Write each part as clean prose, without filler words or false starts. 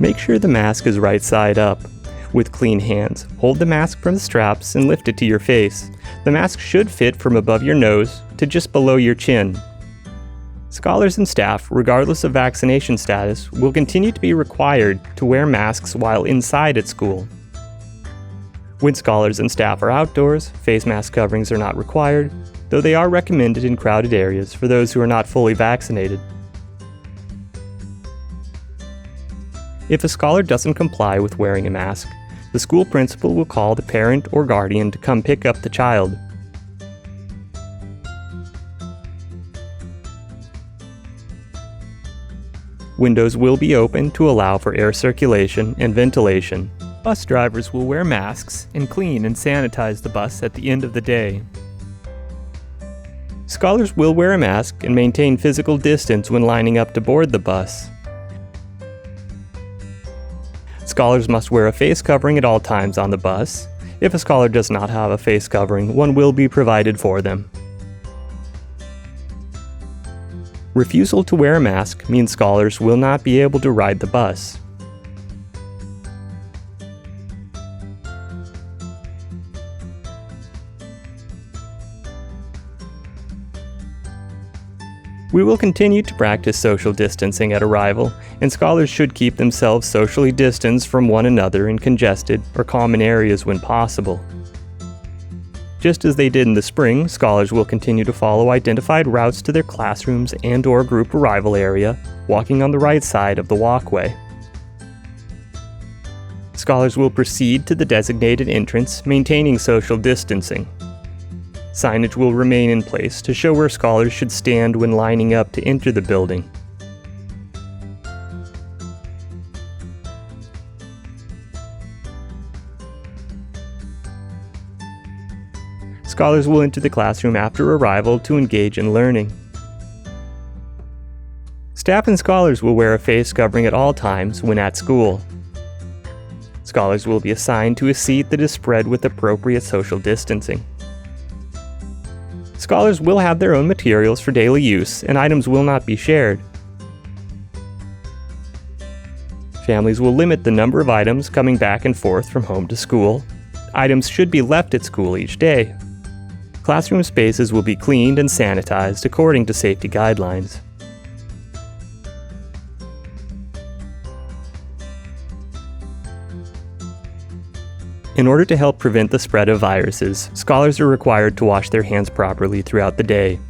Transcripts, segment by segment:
Make sure the mask is right side up. With clean hands, hold the mask from the straps and lift it to your face. The mask should fit from above your nose to just below your chin. Scholars and staff, regardless of vaccination status, will continue to be required to wear masks while inside at school. When scholars and staff are outdoors, face mask coverings are not required, though they are recommended in crowded areas for those who are not fully vaccinated. If a scholar doesn't comply with wearing a mask, the school principal will call the parent or guardian to come pick up the child. Windows will be open to allow for air circulation and ventilation. Bus drivers will wear masks and clean and sanitize the bus at the end of the day. Scholars will wear a mask and maintain physical distance when lining up to board the bus. Scholars must wear a face covering at all times on the bus. If a scholar does not have a face covering, one will be provided for them. Refusal to wear a mask means scholars will not be able to ride the bus. We will continue to practice social distancing at arrival, and scholars should keep themselves socially distanced from one another in congested or common areas when possible. Just as they did in the spring, scholars will continue to follow identified routes to their classrooms and/or group arrival area, walking on the right side of the walkway. Scholars will proceed to the designated entrance, maintaining social distancing. Signage will remain in place to show where scholars should stand when lining up to enter the building. Scholars will enter the classroom after arrival to engage in learning. Staff and scholars will wear a face covering at all times when at school. Scholars will be assigned to a seat that is spread with appropriate social distancing. Scholars will have their own materials for daily use, and items will not be shared. Families will limit the number of items coming back and forth from home to school. Items should be left at school each day. Classroom spaces will be cleaned and sanitized according to safety guidelines. In order to help prevent the spread of viruses, scholars are required to wash their hands properly throughout the day.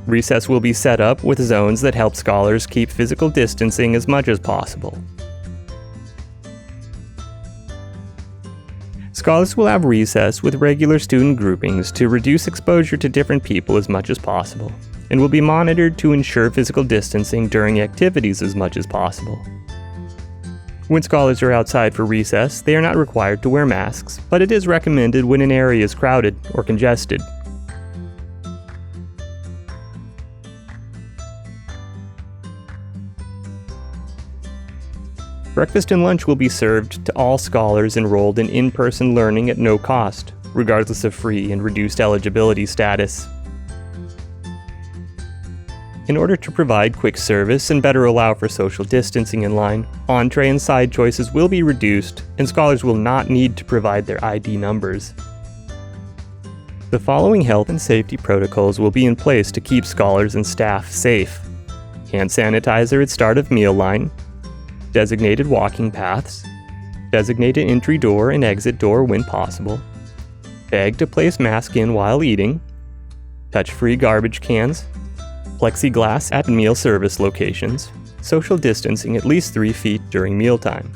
Recess will be set up with zones that help scholars keep physical distancing as much as possible. Scholars will have recess with regular student groupings to reduce exposure to different people as much as possible, and will be monitored to ensure physical distancing during activities as much as possible. When scholars are outside for recess, they are not required to wear masks, but it is recommended when an area is crowded or congested. Breakfast and lunch will be served to all scholars enrolled in in-person learning at no cost, regardless of free and reduced eligibility status. In order to provide quick service and better allow for social distancing in line, entree and side choices will be reduced, and scholars will not need to provide their ID numbers. The following health and safety protocols will be in place to keep scholars and staff safe. Hand sanitizer at start of meal line, designated walking paths, designated entry door and exit door when possible, bag to place mask in while eating, touch-free garbage cans, plexiglass at meal service locations, social distancing at least 3 feet during mealtime.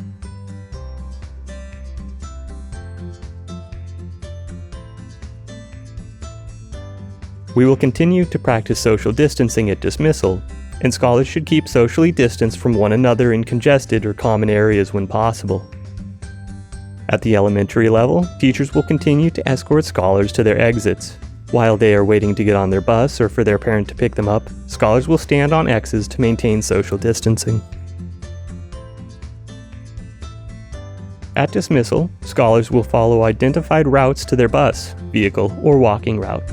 We will continue to practice social distancing at dismissal, and scholars should keep socially distanced from one another in congested or common areas when possible. At the elementary level, teachers will continue to escort scholars to their exits. While they are waiting to get on their bus or for their parent to pick them up, scholars will stand on X's to maintain social distancing. At dismissal, scholars will follow identified routes to their bus, vehicle, or walking route.